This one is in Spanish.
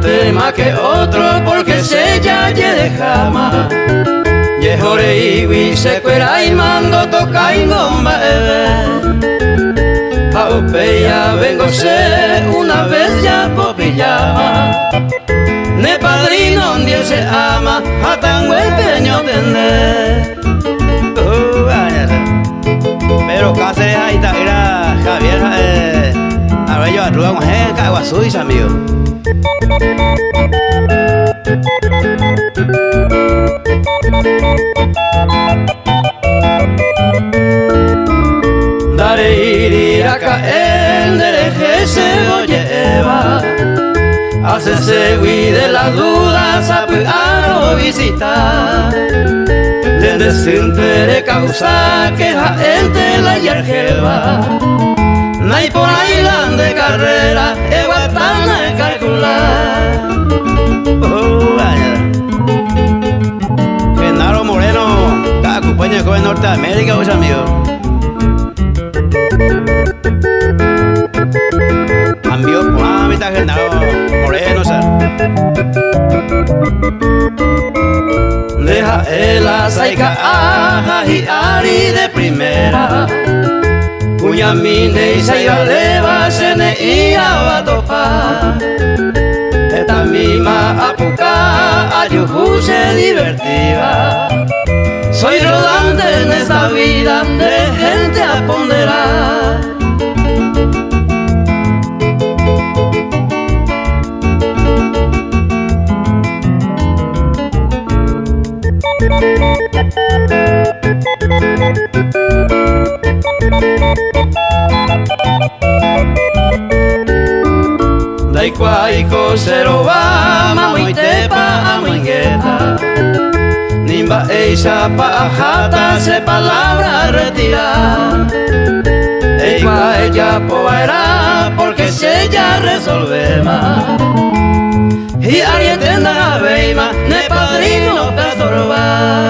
antes más que otro porque se ya de jama. Yehore y se cuera y mando toca y gomba Paupeya vengo ser una vez ya por pijama. Ne padrino Dios se ama, a tan buen peño tener. Pero casi ahí está, era Javier, a ver yo arruga con gente, Caguazú, amigo. Dare ir a caer, dereje se lo lleva. Hace seguir de las dudas a visitar. Desde siempre causa que la gente la yerjeva. No hay por ahí la de carrera, es bastante calcular. Genaro Moreno, cada compañero de Norteamérica, pues amigo. Cambio por una mitad Genaro Moreno, Deja el asaica aja y ari de primera. Puñamine y saia leva se ne ia va topa. Esta misma apuca ayuju se divertiva. Soy rodante en esta vida de gente a ponderar. Dai quai cosero va mamuite pa amuingueta. Nimba eisa pa ajata se palabra retirar. Eikwa ella poera porque se ella resolvema. Y alguien tenda veima ne padrino pestorba.